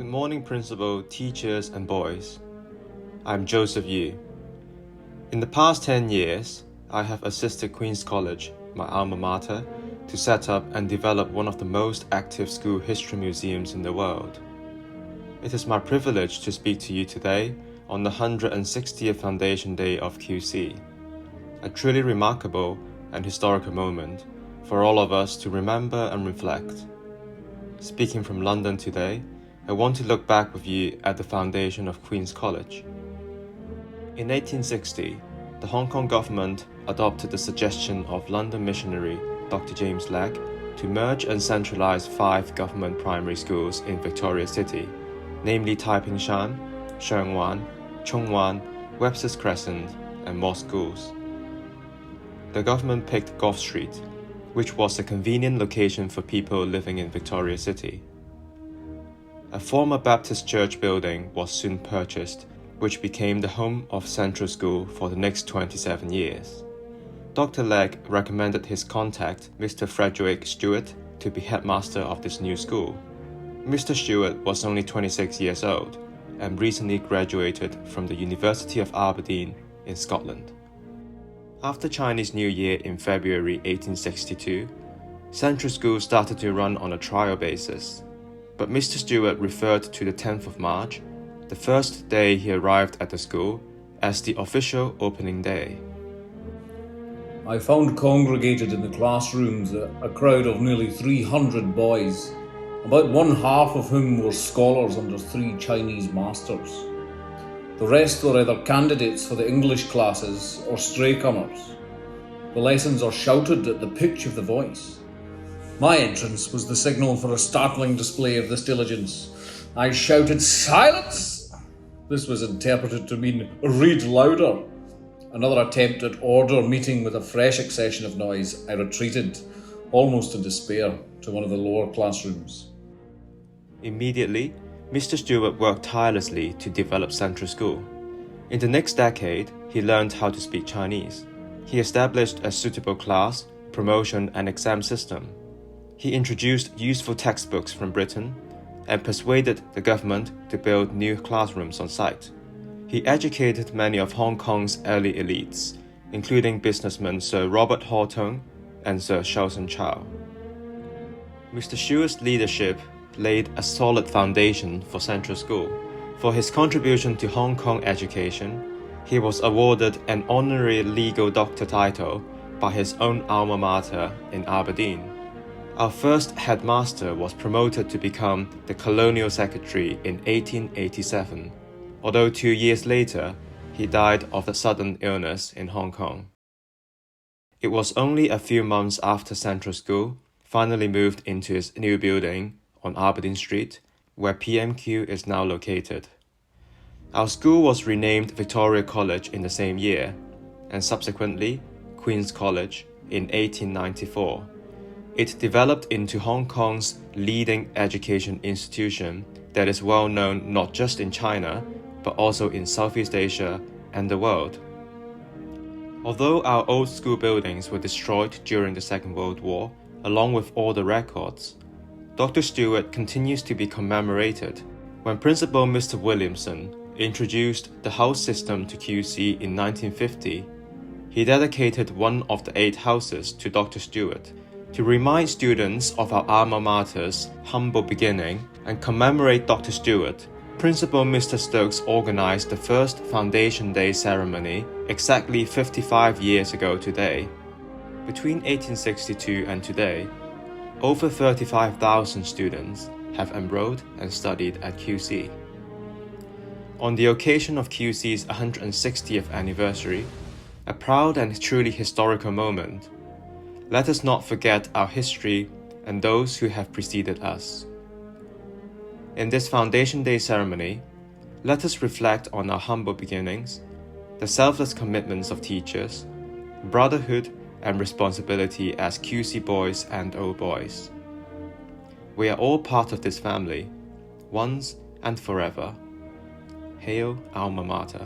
Good morning, Principal, teachers, and boys. I'm Joseph Yu. In the past 10 years, I have assisted Queen's College, my alma mater, to set up and develop one of the most active school history museums in the world. It is my privilege to speak to you today on the 160th Foundation Day of QC, a truly remarkable and historical moment for all of us to remember and reflect. Speaking from London today, I want to look back with you at the foundation of Queen's College. In 1860, the Hong Kong government adopted the suggestion of London missionary Dr. James Legge to merge and centralize 5 government primary schools in Victoria City, namely Tai Ping Shan, Sheung Wan, Chung Wan, Webster's Crescent, and Moss Schools. The government picked Gough Street, which was a convenient location for people living in Victoria City. A former Baptist church building was soon purchased, which became the home of Central School for the next 27 years. Dr. Legge recommended his contact, Mr. Frederick Stewart, to be headmaster of this new school. Mr. Stewart was only 26 years old and recently graduated from the University of Aberdeen in Scotland. After Chinese New Year in February 1862, Central School started to run on a trial basis. But Mr. Stewart referred to the 10th of March, the first day he arrived at the school, as the official opening day. I found congregated in the classrooms a crowd of nearly 300 boys, about one half of whom were scholars under 3 Chinese masters. The rest were either candidates for the English classes or stray-comers. The lessons are shouted at the pitch of the voice. My entrance was the signal for a startling display of this diligence. I shouted, "Silence!" This was interpreted to mean, "Read louder." Another attempt at order meeting with a fresh accession of noise, I retreated, almost in despair, to one of the lower classrooms. Immediately, Mr. Stewart worked tirelessly to develop Central School. In the next decade, he learned how to speak Chinese. He established a suitable class, promotion, and exam system. He introduced useful textbooks from Britain and persuaded the government to build new classrooms on site. He educated many of Hong Kong's early elites, including businessmen Sir Robert Horton and Sir Shelton Chow. Mr. Stewart's leadership laid a solid foundation for Central School. For his contribution to Hong Kong education, he was awarded an honorary legal doctor title by his own alma mater in Aberdeen. Our first headmaster was promoted to become the Colonial Secretary in 1887, although 2 years later, he died of a sudden illness in Hong Kong. It was only a few months after Central School finally moved into its new building on Aberdeen Street, where PMQ is now located. Our school was renamed Victoria College in the same year, and subsequently Queen's College in 1894. It developed into Hong Kong's leading education institution that is well known not just in China, but also in Southeast Asia and the world. Although our old school buildings were destroyed during the Second World War, along with all the records, Dr. Stewart continues to be commemorated. When Principal Mr. Williamson introduced the house system to QC in 1950, he dedicated one of the 8 houses to Dr. Stewart to remind students of our alma mater's humble beginning and commemorate Dr. Stewart. Principal Mr. Stokes organized the first Foundation Day ceremony exactly 55 years ago today. Between 1862 and today, over 35,000 students have enrolled and studied at QC. On the occasion of QC's 160th anniversary, a proud and truly historical moment, let us not forget our history and those who have preceded us. In this Foundation Day ceremony, let us reflect on our humble beginnings, the selfless commitments of teachers, brotherhood and responsibility as QC boys and old boys. We are all part of this family, once and forever. Hail Alma Mater.